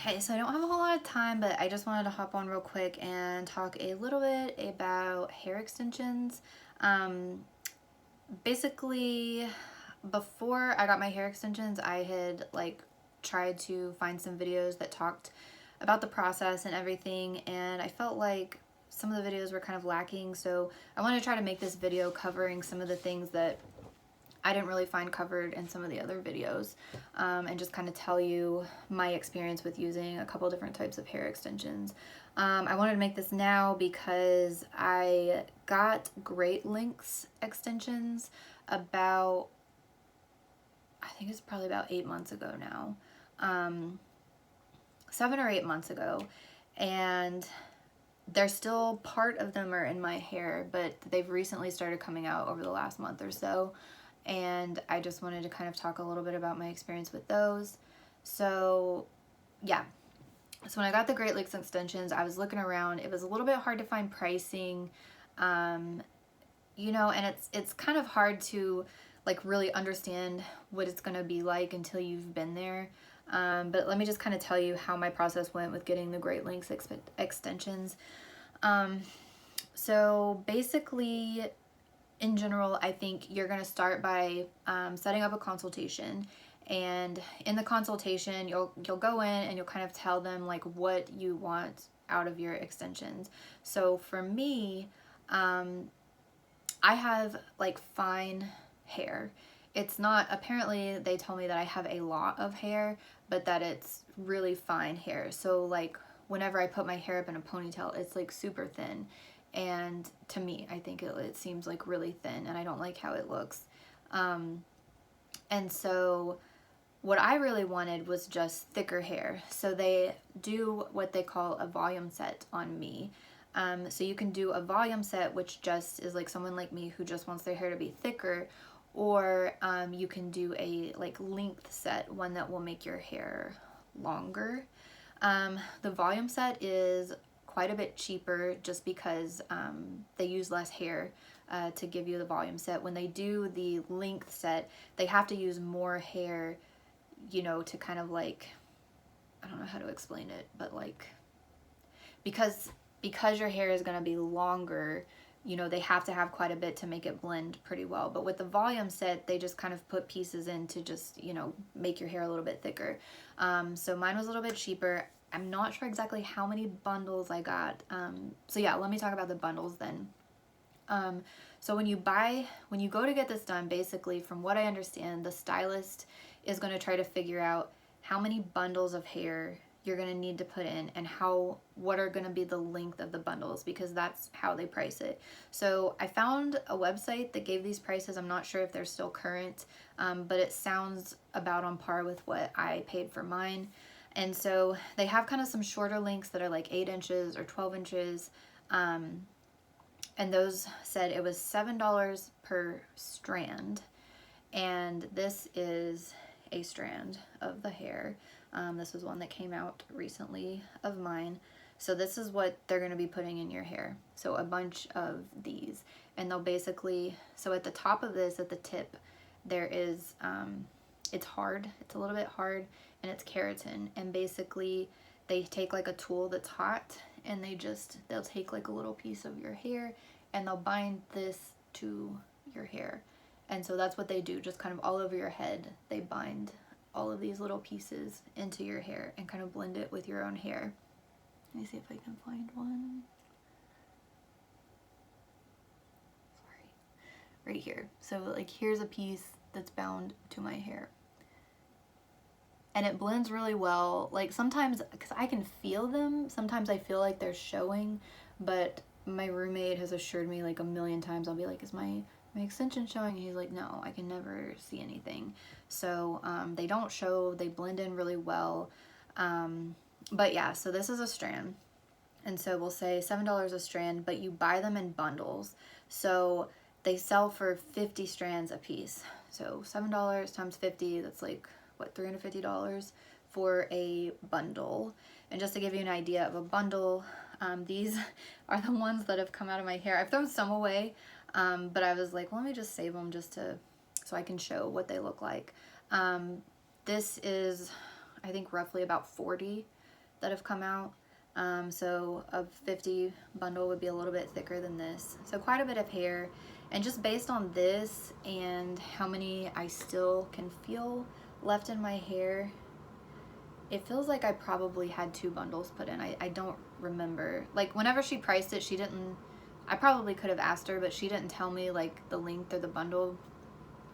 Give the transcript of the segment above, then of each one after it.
Okay, so I don't have a whole lot of time, but I just wanted to hop on real quick and talk a little bit about hair extensions. Um, Basically, before I got my hair extensions, I had like tried to find some videos that talked about the process and everything, and I felt like some of the videos were kind of lacking, so I wanted to try to make this video covering some of the things that I didn't really find covered in some of the other videos, and just kind of tell you my experience with using a couple different types of hair extensions. I wanted to make this now because I got Great Lengths extensions about, I think it's probably about 8 months ago now, 7 or 8 months ago, and they're still, part of them are in my hair, but they've recently started coming out over the last month or so, and I just wanted to kind of talk a little bit about my experience with those. So yeah, so when I got the Great Lakes extensions, I was looking around. It was a little bit hard to find pricing, you know, and it's kind of hard to like really understand what it's gonna be like until you've been there. But let me just kind of tell you how my process went with getting the Great Lengths extensions. So basically, in general, I think you're going to start by setting up a consultation, and in the consultation you'll go in and you'll kind of tell them like what you want out of your extensions. So for me, I have like fine hair. It's not, apparently they told me that I have a lot of hair, but that it's really fine hair. So like whenever I put my hair up in a ponytail, it's like super thin. And to me, I think it seems like really thin, and I don't like how it looks. And so what I really wanted was just thicker hair. So they do what they call a volume set on me. So you can do a volume set, which just is like someone like me who just wants their hair to be thicker, or you can do a like length set, one that will make your hair longer. The volume set is quite a bit cheaper just because they use less hair to give you the volume set. When they do the length set, they have to use more hair, you know, to kind of like, I don't know how to explain it, but like because your hair is going to be longer, you know, they have to have quite a bit to make it blend pretty well. But with the volume set, they just kind of put pieces in to just, you know, make your hair a little bit thicker. So mine was a little bit cheaper. I'm not sure exactly how many bundles I got. So yeah, let me talk about the bundles then. So when you go to get this done, basically from what I understand, the stylist is going to try to figure out how many bundles of hair you're going to need to put in, and what are going to be the length of the bundles, because that's how they price it. So I found a website that gave these prices. I'm not sure if they're still current, but it sounds about on par with what I paid for mine. And so they have kind of some shorter lengths that are like 8 inches or 12 inches. And those said it was $7 per strand. And this is a strand of the hair. This was one that came out recently of mine. So this is what they're going to be putting in your hair. So a bunch of these. And they'll basically, so at the top of this, at the tip, there is, it's hard. It's a little bit hard, and it's keratin. And basically they take like a tool that's hot, and they'll take like a little piece of your hair and they'll bind this to your hair. And so that's what they do, just kind of all over your head. They bind all of these little pieces into your hair and kind of blend it with your own hair. Let me see if I can find one. Sorry. Right here. So like here's a piece that's bound to my hair. And it blends really well. Like sometimes, because I can feel them, sometimes I feel like they're showing, but my roommate has assured me like a million times, I'll be like, is my extension showing? And he's like, no, I can never see anything. So they don't show, they blend in really well. But yeah, so this is a strand. And so we'll say $7 a strand, but you buy them in bundles. So they sell for 50 strands a piece. So $7 times 50, that's like, what, $350 for a bundle. And just to give you an idea of a bundle, these are the ones that have come out of my hair. I've thrown some away, but I was like, well, let me just save them so I can show what they look like. This is, I think, roughly about 40 that have come out. So a 50 bundle would be a little bit thicker than this. So quite a bit of hair. And just based on this and how many I still can feel left in my hair, it feels like I probably had 2 bundles put in. I don't remember. Like whenever she priced it, she didn't, I probably could have asked her, but she didn't tell me like the length or the bundle.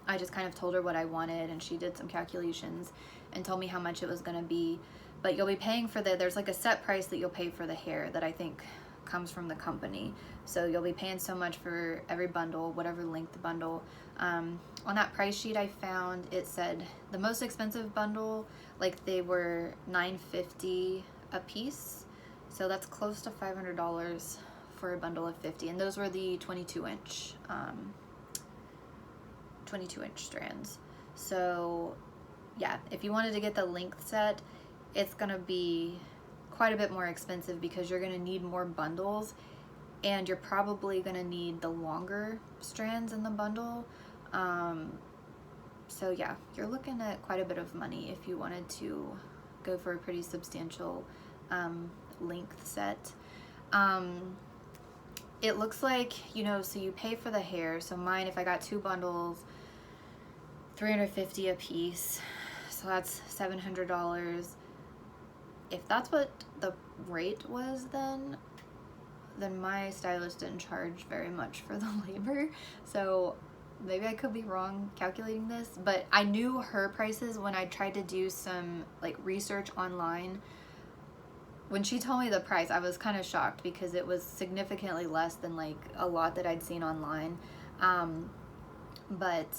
I just kind of told her what I wanted, and she did some calculations and told me how much it was going to be. But you'll be paying for there's like a set price that you'll pay for the hair that I think comes from the company. So you'll be paying so much for every bundle, whatever length the bundle. On that price sheet I found, it said the most expensive bundle, like they were $9.50 a piece. So that's close to $500 for a bundle of 50. And those were the 22-inch strands. So yeah, if you wanted to get the length set, it's gonna be quite a bit more expensive because you're gonna need more bundles, and you're probably gonna need the longer strands in the bundle. So yeah, you're looking at quite a bit of money if you wanted to go for a pretty substantial length set. It looks like, you know, so you pay for the hair. So mine, if I got 2 bundles, $350 a piece, so that's $700. If that's what the rate was, then my stylist didn't charge very much for the labor. So maybe I could be wrong calculating this, but I knew her prices when I tried to do some like research online. When she told me the price, I was kind of shocked because it was significantly less than like a lot that I'd seen online. But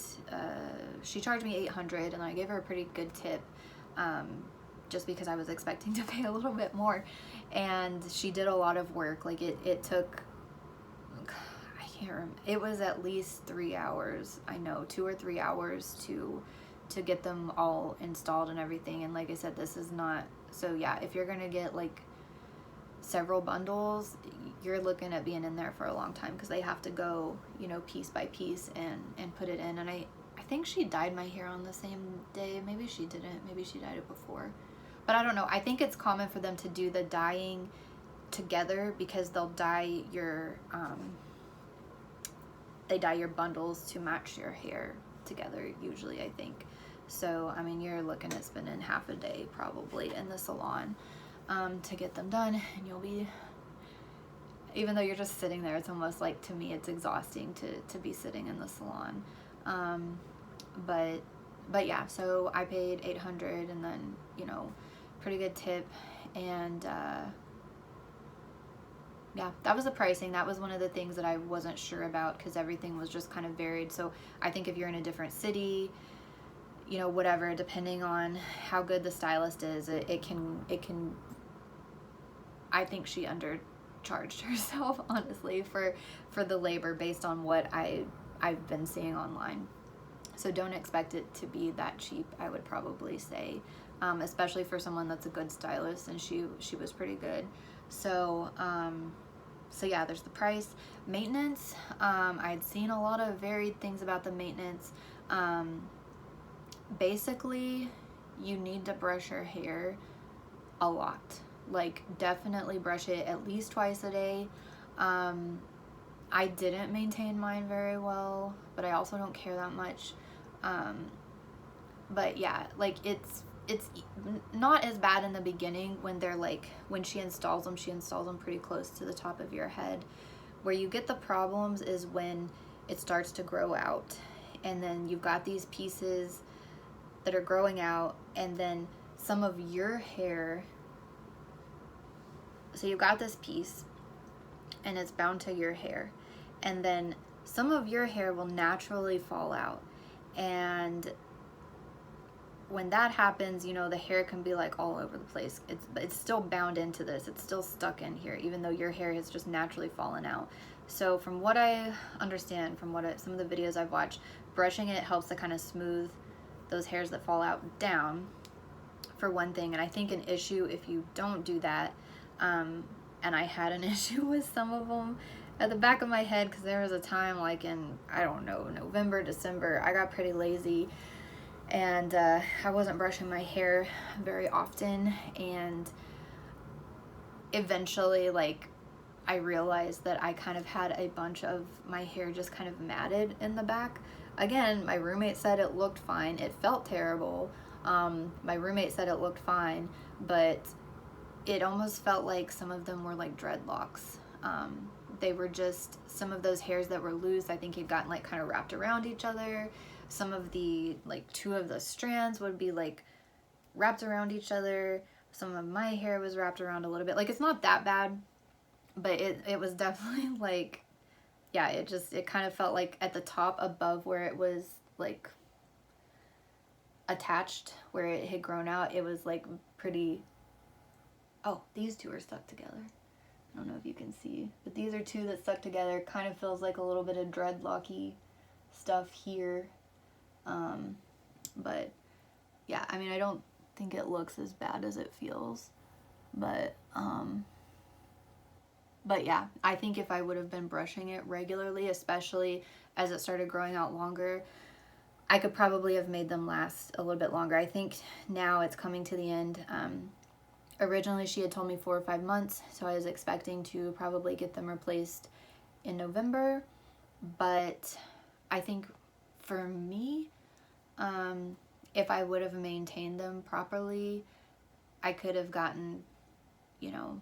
she charged me $800, and I gave her a pretty good tip, just because I was expecting to pay a little bit more. And she did a lot of work. Like it took, I can't remember, it was at least 3 hours, I know, 2 or 3 hours to get them all installed and everything. And like I said, this is not, so yeah, if you're gonna get like several bundles, you're looking at being in there for a long time, because they have to go, you know, piece by piece and put it in. And I think she dyed my hair on the same day. Maybe she didn't, maybe she dyed it before, but I don't know. I think it's common for them to do the dyeing together, because they'll dye your they dye your bundles to match your hair together usually, I think. So I mean, you're looking at spending half a day probably in the salon to get them done, and you'll be, even though you're just sitting there, it's almost like, to me, it's exhausting to be sitting in the salon. But yeah, so I paid $800, and then, you know, pretty good tip. And yeah, that was the pricing. That was one of the things that I wasn't sure about, because everything was just kind of varied. So I think if you're in a different city, you know, whatever, depending on how good the stylist is, it can, I think she undercharged herself, honestly, for the labor based on what I've been seeing online. So don't expect it to be that cheap, I would probably say, especially for someone that's a good stylist, and she was pretty good. So so yeah, there's the price. Maintenance, I'd seen a lot of varied things about the maintenance. Basically, you need to brush your hair a lot. Like, definitely brush it at least twice a day. I didn't maintain mine very well, but I also don't care that much. But yeah, like it's not as bad in the beginning when they're like, when she installs them pretty close to the top of your head. Where you get the problems is when it starts to grow out, and then you've got these pieces that are growing out, and then some of your hair, so you've got this piece and it's bound to your hair, and then some of your hair will naturally fall out. And when that happens, you know, the hair can be like all over the place. It's still bound into this, it's still stuck in here, even though your hair has just naturally fallen out. So from what I understand, from what some of the videos I've watched, brushing it helps to kind of smooth those hairs that fall out down, for one thing. And I think an issue if you don't do that, and I had an issue with some of them at the back of my head, because there was a time like in, I don't know, November, December, I got pretty lazy, and I wasn't brushing my hair very often, and eventually, like, I realized that I kind of had a bunch of my hair just kind of matted in the back. Again, my roommate said it looked fine. It felt terrible. My roommate said it looked fine, but it almost felt like some of them were like dreadlocks. They were just some of those hairs that were loose. I think had gotten like kind of wrapped around each other. Some of the, like, two of the strands would be like wrapped around each other. Some of my hair was wrapped around a little bit. Like, it's not that bad, but it was definitely like, yeah, it kind of felt like at the top above where it was like attached, where it had grown out, it was like pretty, oh, these two are stuck together. I don't know if you can see, but these are two that stuck together. Kind of feels like a little bit of dreadlocky stuff here. But yeah, I mean, I don't think it looks as bad as it feels, but yeah, I think if I would have been brushing it regularly, especially as it started growing out longer, I could probably have made them last a little bit longer. I think now it's coming to the end. Originally she had told me 4 or 5 months, so I was expecting to probably get them replaced in November, but I think for me, if I would have maintained them properly, I could have gotten, you know,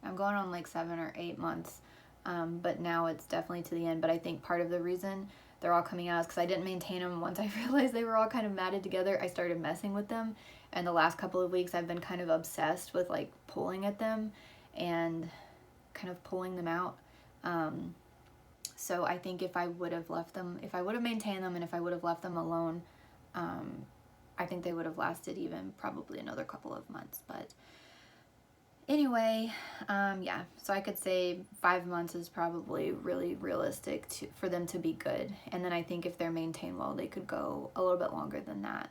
I'm going on like 7 or 8 months, but now it's definitely to the end. But I think part of the reason they're all coming out is because I didn't maintain them. Once I realized they were all kind of matted together, I started messing with them, and the last couple of weeks I've been kind of obsessed with like pulling at them and kind of pulling them out. So I think if I would have left them, if I would have maintained them and if I would have left them alone, I think they would have lasted even probably another couple of months. But anyway, yeah, so I could say 5 months is probably really realistic for them to be good. And then I think if they're maintained well, they could go a little bit longer than that.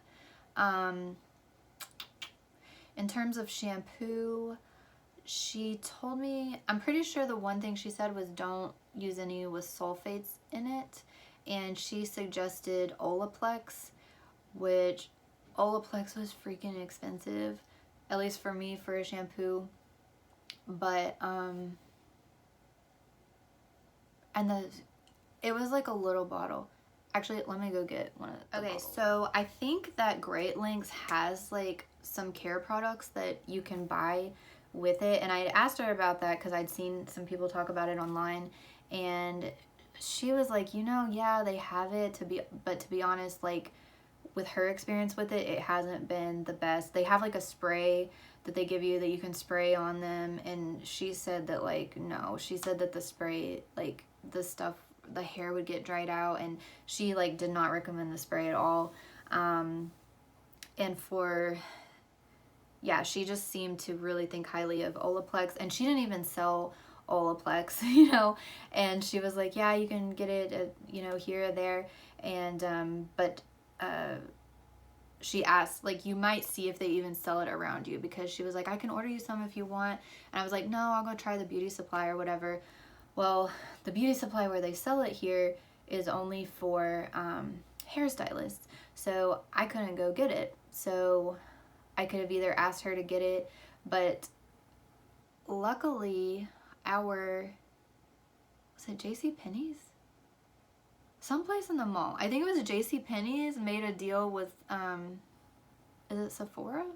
In terms of shampoo, she told me, I'm pretty sure the one thing she said was don't use any with sulfates in it. And she suggested Olaplex, which Olaplex was freaking expensive, at least for me, for a shampoo. But it was like a little bottle. Actually, let me go get one of the bottles. So I think that Great Lengths has like some care products that you can buy with it, and I asked her about that because I'd seen some people talk about it online, and she was like, you know, yeah, they have it, but to be honest, like, with her experience with it, it hasn't been the best. They have like a spray that they give you that you can spray on them, and she said that, like, no, she said that the spray, like, the stuff, the hair would get dried out, and she like did not recommend the spray at all. And for, yeah, she just seemed to really think highly of Olaplex, and she didn't even sell Olaplex, you know, and she was like, yeah, you can get it at, you know, here or there, and she asked, like, you might see if they even sell it around you, because she was like, I can order you some if you want, and I was like, no, I'll go try the beauty supply or whatever. Well, the beauty supply where they sell it here is only for hairstylists, so I couldn't go get it. So I could have either asked her to get it, but luckily was it JCPenney's? Someplace in the mall. I think it was JCPenney's made a deal with, is it Sephora?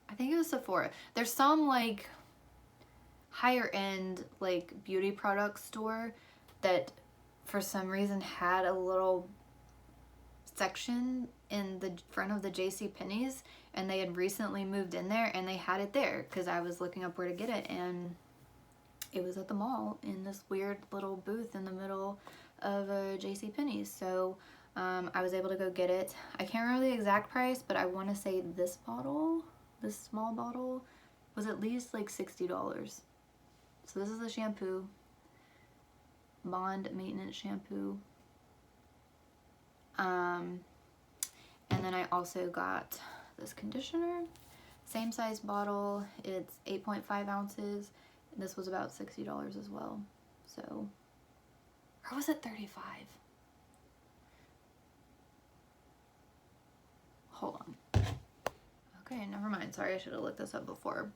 I think it was Sephora. There's some like higher end like beauty product store that for some reason had a little section in the front of the JCPenney's, and they had recently moved in there, and they had it there because I was looking up where to get it, and it was at the mall in this weird little booth in the middle of JCPenney's. So I was able to go get it. I can't remember the exact price, but I want to say this bottle, this small bottle, was at least like $60. So this is the shampoo, Bond Maintenance Shampoo. And then I also got this conditioner, same size bottle. It's 8.5 ounces. This was about $60 as well. So, or was it 35? Hold on. Okay, never mind. Sorry, I should have looked this up before.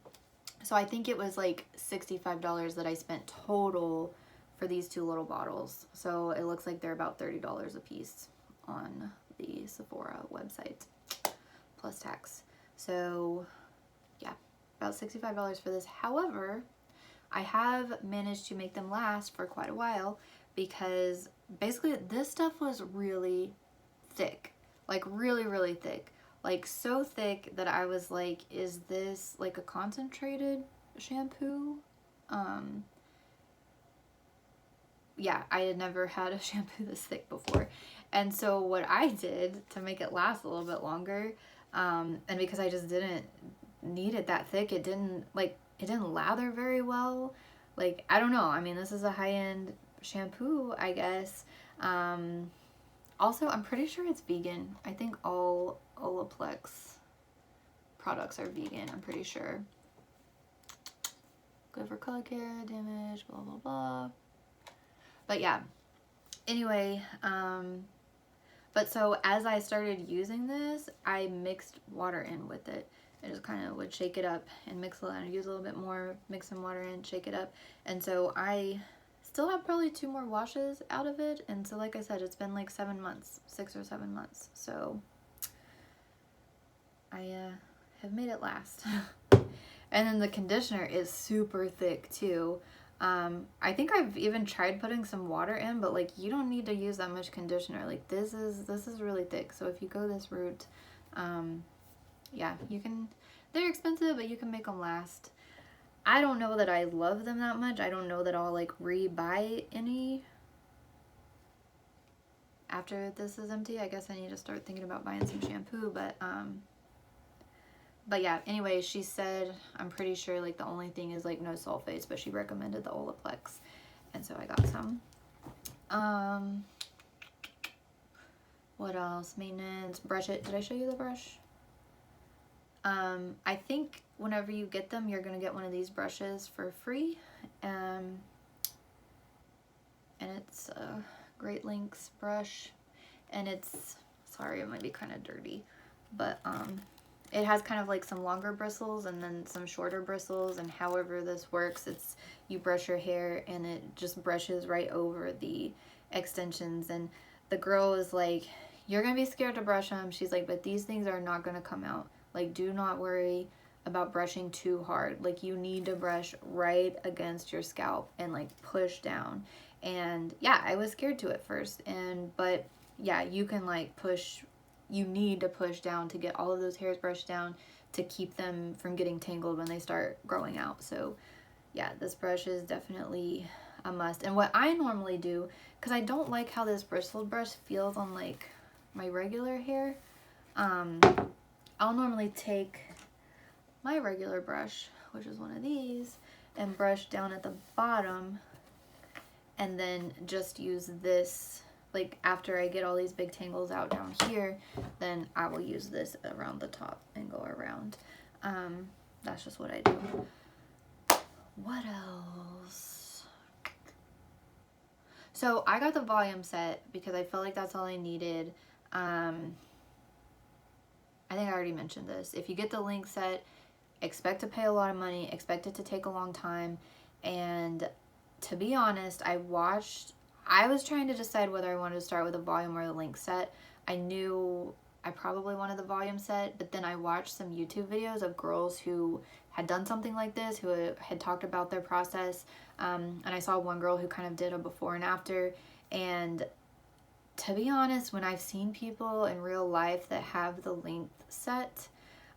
So I think it was like $65 that I spent total for these 2 little bottles. So it looks like they're about $30 a piece on the Sephora website plus tax. So yeah, about $65 for this. However, I have managed to make them last for quite a while because basically this stuff was really thick, like really, really thick. Like so thick that I was like, is this like a concentrated shampoo? Yeah, I had never had a shampoo this thick before. And so what I did to make it last a little bit longer, and because I just didn't need it that thick, it didn't lather very well. Like, I don't know. I mean, this is a high-end shampoo, I guess. Also, I'm pretty sure it's vegan. I think all Olaplex products are vegan, I'm pretty sure. Good for color care, damage, blah, blah, blah. But yeah, anyway, but so as I started using this, I mixed water in with it. I just kind of would shake it up and mix it and use a little bit more, mix some water in, shake it up. And so I still have probably 2 more washes out of it. And so like I said, it's been like 7 months, 6 or 7 months. So I have made it last. And then the conditioner is super thick too. I think I've even tried putting some water in, but like you don't need to use that much conditioner. Like this is really thick. So if you go this route, yeah, you can, they're expensive, but you can make them last. I don't know that I love them that much. I don't know that I'll like re-buy any after this is empty. I guess I need to start thinking about buying some shampoo, but yeah, anyway, she said, I'm pretty sure like the only thing is like no sulfates, but she recommended the Olaplex. And so I got some. What else? Maintenance, brush it. Did I show you the brush? I think whenever you get them, you're going to get one of these brushes for free. And it's a Great Lengths brush. And it's, sorry, it might be kind of dirty, but it has kind of like some longer bristles and then some shorter bristles, and however this works, it's you brush your hair and it just brushes right over the extensions. And the girl is like, you're gonna be scared to brush them. She's like, but these things are not gonna come out. Like, do not worry about brushing too hard. Like, you need to brush right against your scalp and like push down. And yeah, I was scared to at first, but yeah, you can like push, you need to push down to get all of those hairs brushed down to keep them from getting tangled when they start growing out. So yeah, this brush is definitely a must. And what I normally do, because I don't like how this bristled brush feels on like my regular hair, I'll normally take my regular brush, which is one of these, and brush down at the bottom, and then just use this, like after I get all these big tangles out down here, then I will use this around the top and go around. That's just what I do. What else? So I got the volume set because I felt like that's all I needed. I think I already mentioned this. If you get the link set, expect to pay a lot of money, expect it to take a long time. And to be honest, I was trying to decide whether I wanted to start with a volume or the link set. I knew I probably wanted the volume set, but then I watched some YouTube videos of girls who had done something like this, who had talked about their process. And I saw one girl who kind of did a before and after. And to be honest, when I've seen people in real life that have the length set,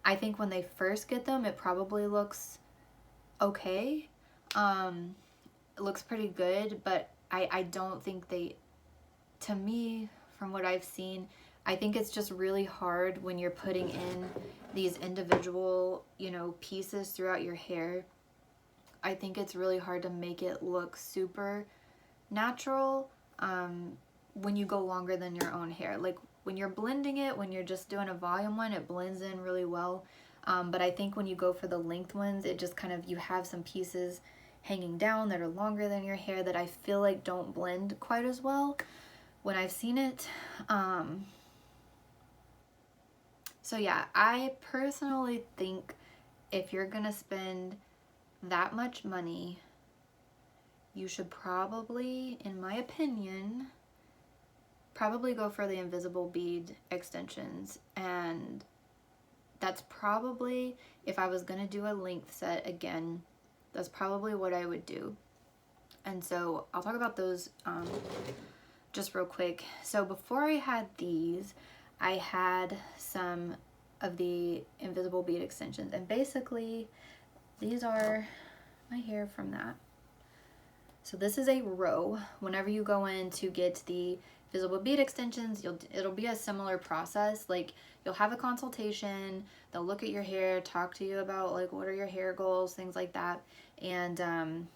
I think when they first get them, it probably looks okay. It looks pretty good, but I don't think to me, from what I've seen, I think it's just really hard when you're putting in these individual, pieces throughout your hair. I think it's really hard to make it look super natural when you go longer than your own hair. Like when you're blending it, when you're just doing a volume one, it blends in really well. But I think when you go for the length ones, it just kind of, you have some pieces hanging down that are longer than your hair that I feel like don't blend quite as well when I've seen it. So yeah, I personally think if you're gonna spend that much money, you should probably, in my opinion, probably go for the Invisible Bead Extensions. And that's probably, if I was gonna do a length set again, that's probably what I would do. And so I'll talk about those just real quick. So before I had these, I had some of the Invisible Bead Extensions, and basically these are my hair from that. So this is a row. Whenever you go in to get the Invisible Bead Extensions, it'll be a similar process. Like, you'll have a consultation, they'll look at your hair, talk to you about like what are your hair goals, things like that, and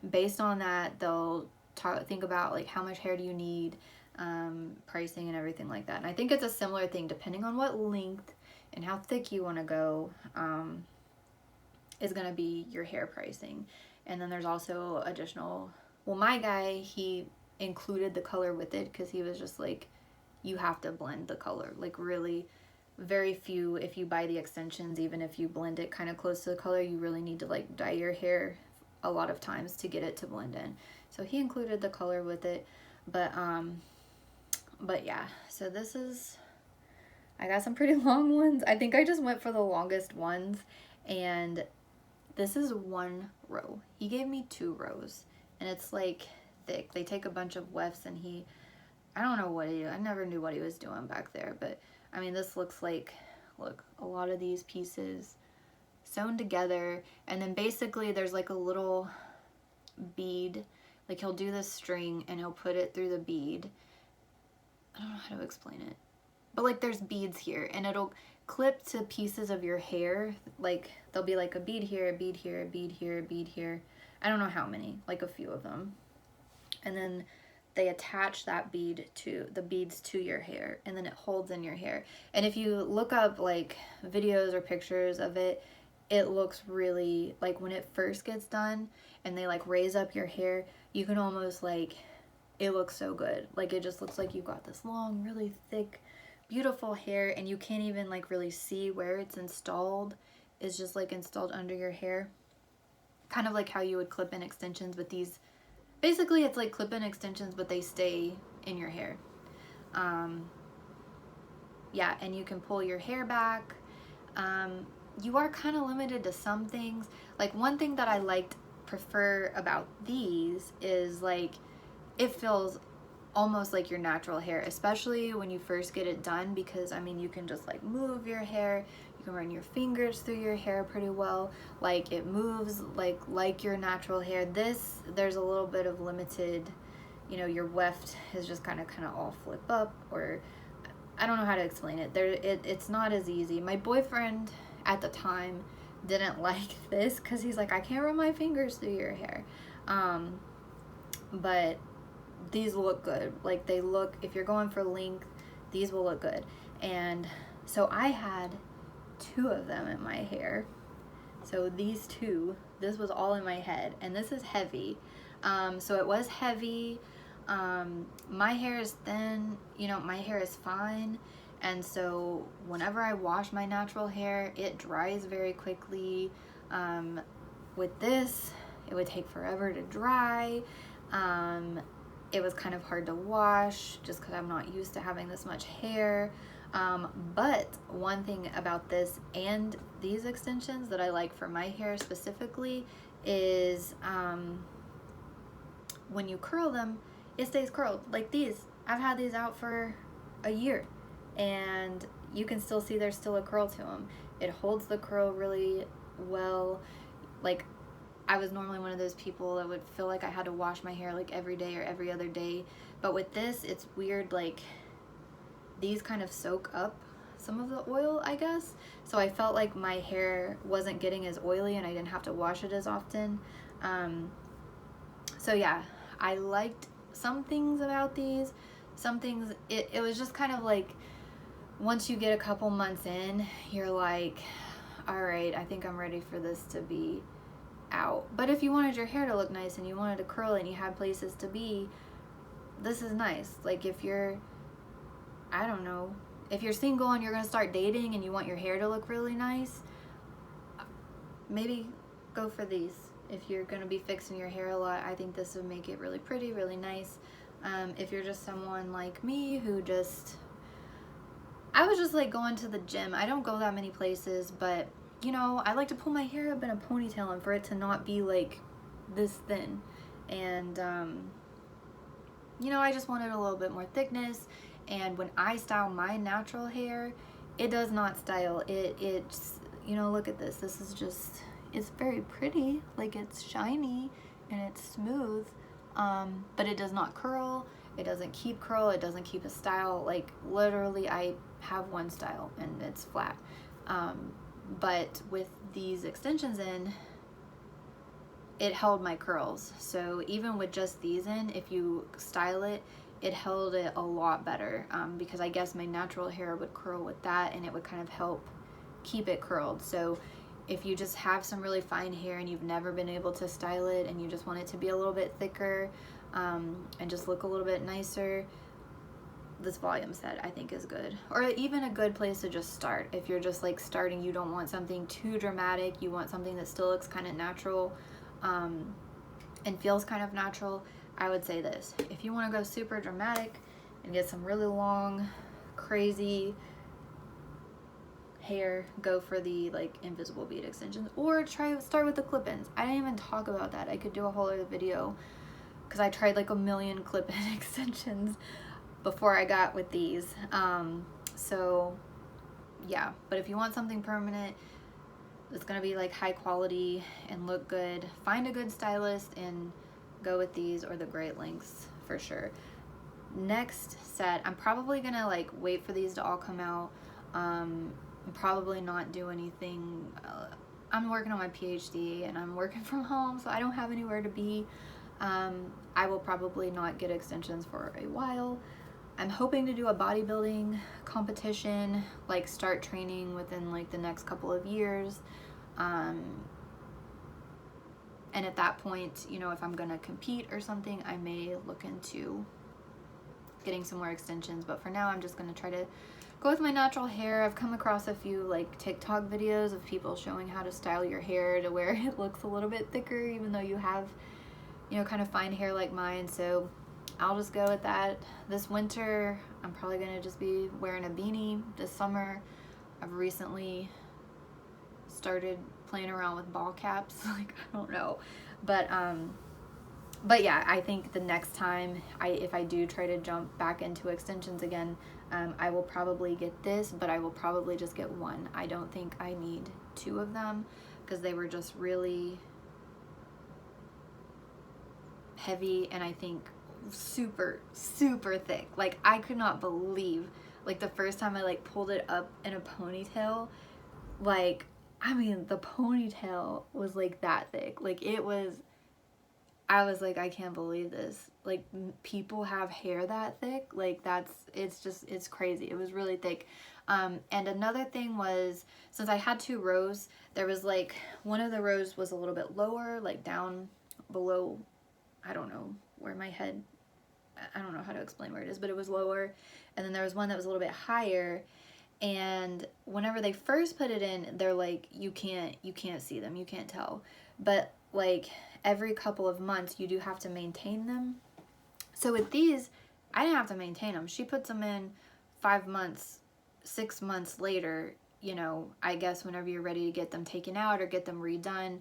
based on that, they'll think about like how much hair do you need, pricing and everything like that. And I think it's a similar thing depending on what length and how thick you want to go, is going to be your hair pricing. And then there's also additional, well, my guy, he included the color with it because he was just like, you have to blend the color. Like, really, very few, if you buy the extensions, even if you blend it kind of close to the color, you really need to like dye your hair a lot of times to get it to blend in. So he included the color with it. But yeah, so this is, I got some pretty long ones. I think I just went for the longest ones, and this is one row. He gave me 2 rows, and it's like thick. They take a bunch of wefts, and I don't know what I never knew what he was doing back there, but I mean, this looks like, look, a lot of these pieces sewn together, and then basically there's like a little bead, like he'll do this string and he'll put it through the bead. I don't know how to explain it, but like there's beads here, and it'll clip to pieces of your hair. Like, there'll be like a bead here, a bead here, a bead here, a bead here. I don't know how many, like a few of them. And then they attach that bead to the beads to your hair, and then it holds in your hair. And if you look up like videos or pictures of it, it looks really, like when it first gets done and they like raise up your hair, you can almost like, it looks so good. Like, it just looks like you've got this long, really thick, beautiful hair, and you can't even like really see where it's installed. It's just like installed under your hair, kind of like how you would clip in extensions, but these, basically it's like clip in extensions, but they stay in your hair. Yeah, and you can pull your hair back. You are kind of limited to some things. Like, one thing that I prefer about these is like, it feels almost like your natural hair, especially when you first get it done, because I mean, you can just like move your hair, you can run your fingers through your hair pretty well, like it moves like your natural hair. This, there's a little bit of limited, you know, your weft is just kind of all flip up, or I don't know how to explain it. It's not as easy. My boyfriend at the time didn't like this because he's like, I can't run my fingers through your hair. But these look good. Like, they look, if you're going for length, these will look good. And so I had 2 of them in my hair. So these 2, this was all in my head, and this is heavy. So it was heavy. My hair is thin, you know, my hair is fine. And so whenever I wash my natural hair, it dries very quickly. With this, it would take forever to dry. It was kind of hard to wash just because I'm not used to having this much hair. But one thing about this and these extensions that I like for my hair specifically is when you curl them, it stays curled. Like these, I've had these out for a year, and you can still see there's still a curl to them. It holds the curl really well. Like, I was normally one of those people that would feel like I had to wash my hair like every day or every other day, but with this, it's weird, like these kind of soak up some of the oil, I guess, so I felt like my hair wasn't getting as oily and I didn't have to wash it as often. So yeah, I liked some things about these. Some things, it was just kind of like, once you get a couple months in, you're like, all right, I think I'm ready for this to be out. But if you wanted your hair to look nice and you wanted to curl it and you had places to be, this is nice. Like, if you're, I don't know, if you're single and you're gonna start dating and you want your hair to look really nice, maybe go for these. If you're gonna be fixing your hair a lot, I think this would make it really pretty, really nice. If you're just someone like me who I was just like going to the gym. I don't go that many places, but you know, I like to pull my hair up in a ponytail and for it to not be like this thin. And you know, I just wanted a little bit more thickness. And when I style my natural hair, it does not style. It's, you know, look at this. This is just, it's very pretty. Like, it's shiny and it's smooth, but it does not curl. It doesn't keep curl. It doesn't keep a style. Like, literally, I have one style and it's flat. But with these extensions in, it held my curls. So even with just these in, if you style it, it held it a lot better, because I guess my natural hair would curl with that and it would kind of help keep it curled. So if you just have some really fine hair and you've never been able to style it and you just want it to be a little bit thicker, and just look a little bit nicer, this volume set I think is good. Or even a good place to just start. If you're just like starting, you don't want something too dramatic, you want something that still looks kind of natural, and feels kind of natural, I would say this. If you want to go super dramatic and get some really long, crazy hair, go for the like invisible bead extensions, or start with the clip-ins. I didn't even talk about that. I could do a whole other video because I tried like a million clip-in extensions before I got with these. So yeah, but if you want something permanent, it's gonna be like high quality and look good, find a good stylist and go with these or the great lengths for sure. Next set, I'm probably gonna like wait for these to all come out, probably not do anything. I'm working on my PhD and I'm working from home, so I don't have anywhere to be. I will probably not get extensions for a while. I'm hoping to do a bodybuilding competition, like start training within like the next couple of years. And at that point, you know, if I'm gonna compete or something, I may look into getting some more extensions. But for now, I'm just gonna try to go with my natural hair. I've come across a few like TikTok videos of people showing how to style your hair to where it looks a little bit thicker, even though you have, you know, kind of fine hair like mine. So I'll just go with that. This winter, I'm probably gonna just be wearing a beanie. This summer, I've recently started playing around with ball caps. Like, I don't know. But yeah, I think the next time, if I do try to jump back into extensions again, I will probably get this, but I will probably just get one. I don't think I need two of them because they were just really heavy and I think super, super thick. Like, I could not believe, like, the first time I like pulled it up in a ponytail, like, I mean, the ponytail was like that thick. Like, I was like, I can't believe this. Like, people have hair that thick. Like, it's crazy. It was really thick. And another thing was, since I had two rows, there was like, one of the rows was a little bit lower, like down below, I don't know where my head, I don't know how to explain where it is, but it was lower. And then there was one that was a little bit higher. And whenever they first put it in, they're like, you can't see them, you can't tell. But like every couple of months, you do have to maintain them. So with these, I didn't have to maintain them. She puts them in 5 months, 6 months later, you know, I guess whenever you're ready to get them taken out or get them redone,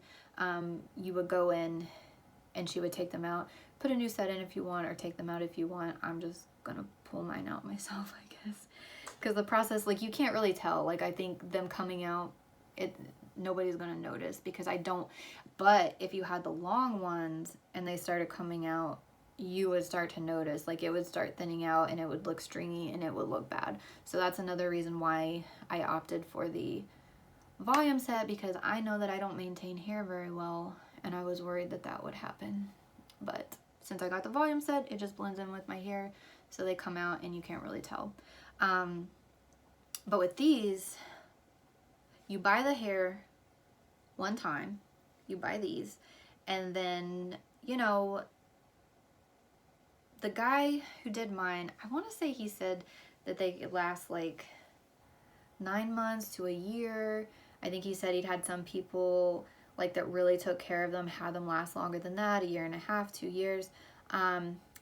you would go in and she would take them out, put a new set in if you want, or take them out if you want. I'm just gonna pull mine out myself, I guess. Because the process, like, you can't really tell. Like, I think them coming out, nobody's gonna notice because I don't. But if you had the long ones and they started coming out, you would start to notice. Like, it would start thinning out and it would look stringy and it would look bad. So that's another reason why I opted for the volume set, because I know that I don't maintain hair very well and I was worried that that would happen. But since I got the volume set, it just blends in with my hair, so they come out and you can't really tell. But with these, you buy the hair one time, you buy these, and then, you know, the guy who did mine, I want to say he said that they last like 9 months to a year. I think he said he'd had some people like that really took care of them, had them last longer than that, a year and a half, 2 years.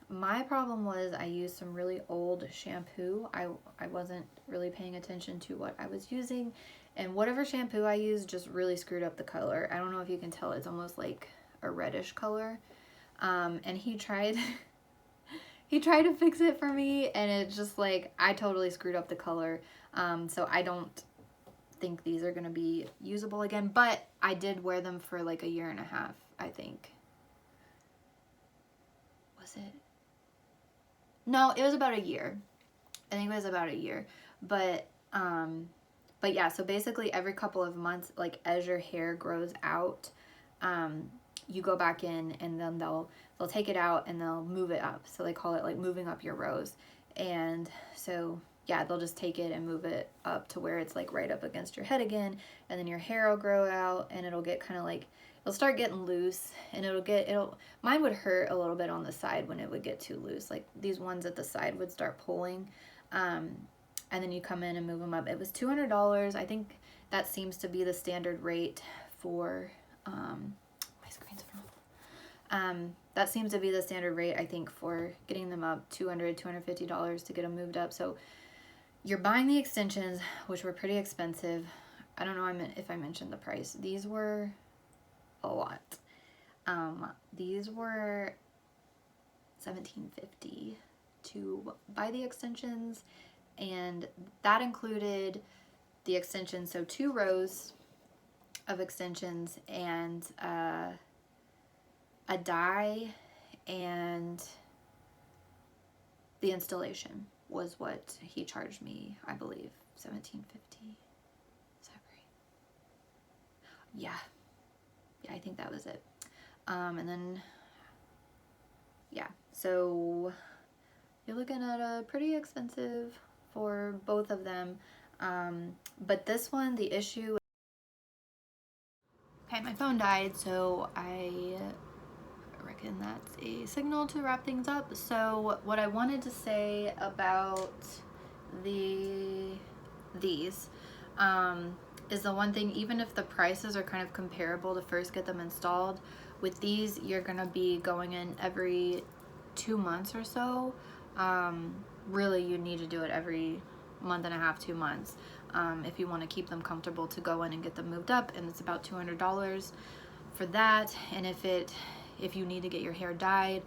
My problem was I used some really old shampoo. I wasn't really paying attention to what I was using, and whatever shampoo I used just really screwed up the color. I don't know if you can tell, it's almost like a reddish color. And he tried he tried to fix it for me, and it's just like I totally screwed up the color. So I don't think these are gonna be usable again, but I did wear them for like a year and a half, I think. Was it? No, it was about a year. I think it was about a year. But yeah, so basically every couple of months, like as your hair grows out, you go back in, and then they'll take it out and they'll move it up. So they call it like moving up your rows. And so yeah, they'll just take it and move it up to where it's like right up against your head again, and then your hair will grow out, and it'll get kind of like, it'll start getting loose, and mine would hurt a little bit on the side when it would get too loose. Like these ones at the side would start pulling. And then you come in and move them up. It was $200. I think that seems to be the standard rate for, my screen's from. That seems to be the standard rate, I think, for getting them up, $200, $250 to get them moved up. So you're buying the extensions, which were pretty expensive. I don't know if I mentioned the price. These were a lot. These were $17.50 to buy the extensions, and that included the extensions, so 2 rows of extensions, and a dye, and the installation was what he charged me, I believe, $17.50. Is that right? Yeah, I think that was it. And then yeah, so you're looking at a pretty expensive for both of them. But this one, the issue, okay, my phone died, so I reckon that's a signal to wrap things up. So what I wanted to say about these is the one thing, even if the prices are kind of comparable to first get them installed, with these you're gonna be going in every 2 months or so. Really, you need to do it every month and a half, 2 months, if you want to keep them comfortable to go in and get them moved up, and it's about $200 for that. And if you need to get your hair dyed,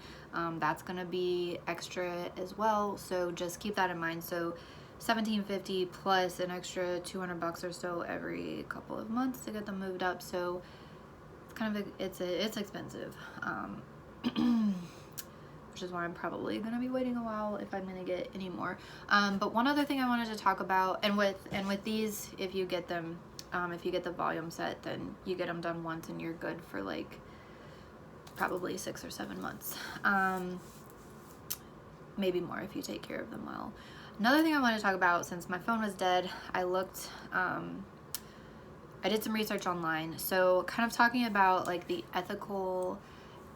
that's gonna be extra as well, so just keep that in mind. So $17.50 plus an extra $200 or so every couple of months to get them moved up. So it's kind of it's expensive, which is why I'm probably gonna be waiting a while if I'm gonna get any more. But one other thing I wanted to talk about, and with these, if you get them, if you get the volume set, then you get them done once and you're good for like probably 6 or 7 months, maybe more if you take care of them well. Another thing I want to talk about, since my phone was dead, I looked, I did some research online, so kind of talking about like the ethical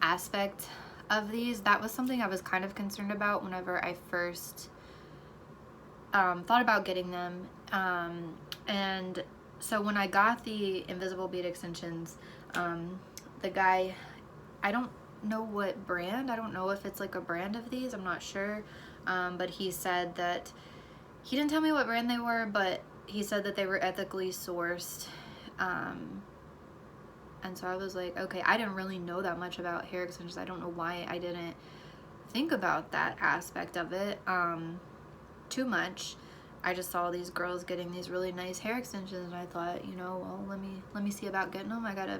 aspect of these. That was something I was kind of concerned about whenever I first thought about getting them, and so when I got the Invisible Bead Extensions, the guy, I don't know what brand, I don't know if it's like a brand of these, I'm not sure, but he said that, he didn't tell me what brand they were, but he said that they were ethically sourced, and so I was like, okay, I didn't really know that much about hair extensions. I don't know why I didn't think about that aspect of it too much. I just saw these girls getting these really nice hair extensions, and I thought, you know, well, let me see about getting them. I got a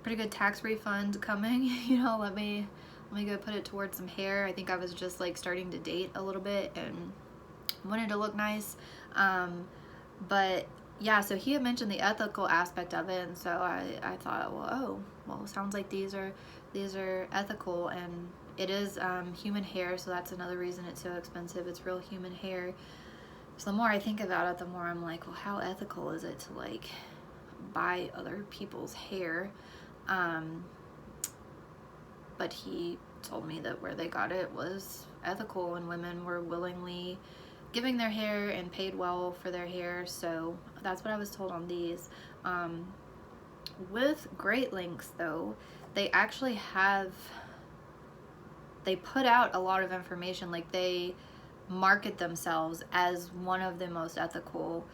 pretty good tax refund coming, you know, let me go put it towards some hair. I think I was just like starting to date a little bit and wanted to look nice, but yeah, so he had mentioned the ethical aspect of it, and so I thought, well, sounds like these are ethical, and it is human hair, so that's another reason it's so expensive. It's real human hair. So the more I think about it, the more I'm like, well, how ethical is it to like buy other people's hair? But he told me that where they got it was ethical, and women were willingly giving their hair and paid well for their hair. So that's what I was told on these. With Great Links though, they actually they put out a lot of information. Like, they market themselves as one of the most ethical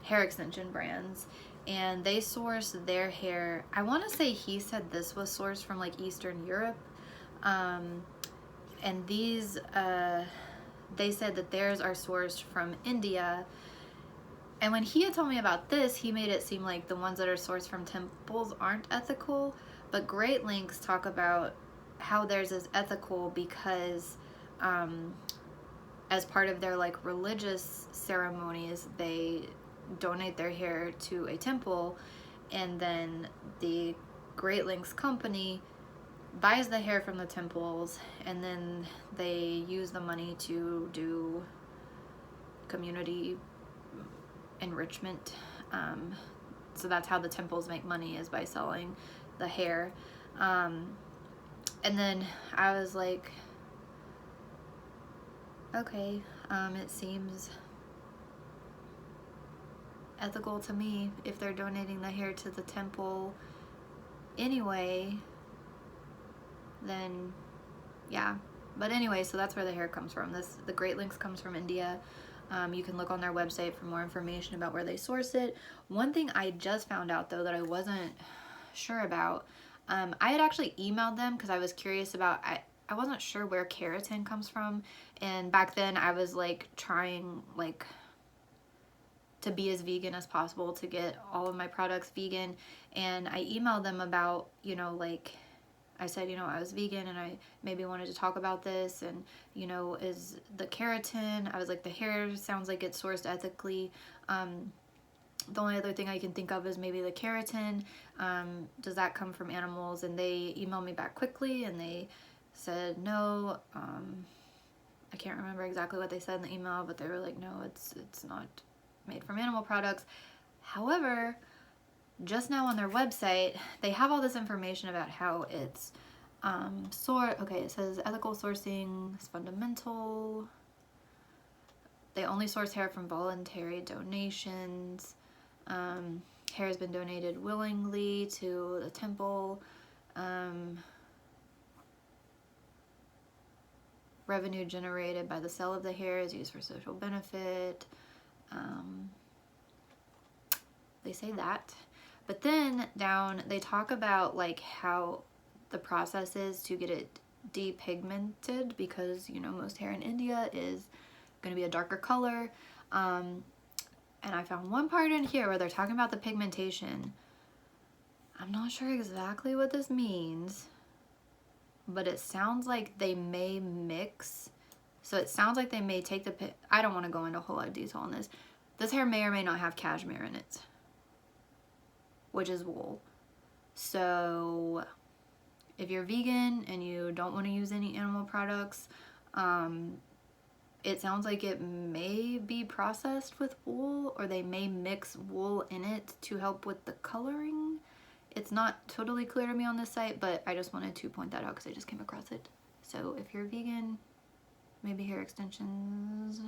hair extension brands, and they source their hair, I want to say he said this was sourced from like Eastern Europe, and these they said that theirs are sourced from India. And when he had told me about this, he made it seem like the ones that are sourced from temples aren't ethical, but Great Links talk about how theirs is ethical because as part of their like religious ceremonies, they donate their hair to a temple, and then the Great Links company buys the hair from the temples, and then they use the money to do community enrichment. So that's how the temples make money, is by selling the hair. And then I was like, okay, it seems ethical to me if they're donating the hair to the temple anyway, then yeah. But anyway, so that's where the hair comes from. The Great Links comes from India. You can look on their website for more information about where they source it. One thing I just found out though that I wasn't sure about, I had actually emailed them because I was curious about, I wasn't sure where keratin comes from, and back then I was like trying like to be as vegan as possible, to get all of my products vegan, and I emailed them about, you know, like I said, you know, I was vegan and I maybe wanted to talk about this, and, you know, is the keratin, I was like, the hair sounds like it's sourced ethically. The only other thing I can think of is maybe the keratin. Does that come from animals? And they emailed me back quickly and they said no. I can't remember exactly what they said in the email, but they were like, no, it's not made from animal products. However, just now on their website, they have all this information about how it's okay, it says ethical sourcing is fundamental. They only source hair from voluntary donations. Hair has been donated willingly to the temple. Revenue generated by the sale of the hair is used for social benefit. They say that. But then down, they talk about like how the process is to get it depigmented, because, you know, most hair in India is going to be a darker color. And I found one part in here where they're talking about the pigmentation. I'm not sure exactly what this means, but it sounds like they may mix. So it sounds like they may take I don't want to go into a whole lot of detail on this. This hair may or may not have cashmere in it, which is wool. So if you're vegan and you don't want to use any animal products, it sounds like it may be processed with wool, or they may mix wool in it to help with the coloring. It's not totally clear to me on this site, but I just wanted to point that out because I just came across it. So if you're vegan, maybe hair extensions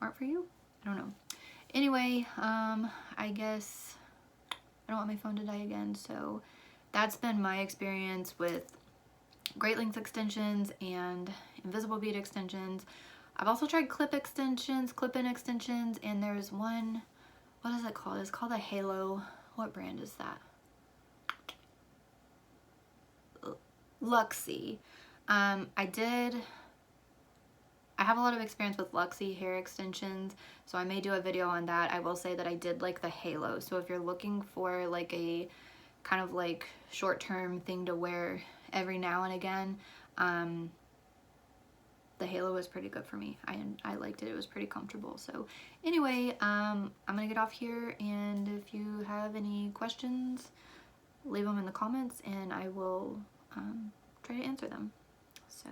aren't for you. I don't know. Anyway, I guess I don't want my phone to die again, so that's been my experience with Great Links extensions and Invisible Bead extensions. I've also tried clip-in extensions, and there's one, what is it called? It's called a Halo. What brand is that? Luxie. I have a lot of experience with Luxie hair extensions, so I may do a video on that. I will say that I did like the Halo. So if you're looking for like a kind of like short-term thing to wear every now and again, the Halo was pretty good for me. I liked it. It was pretty comfortable. So anyway, I'm gonna get off here, and if you have any questions, leave them in the comments and I will try to answer them. So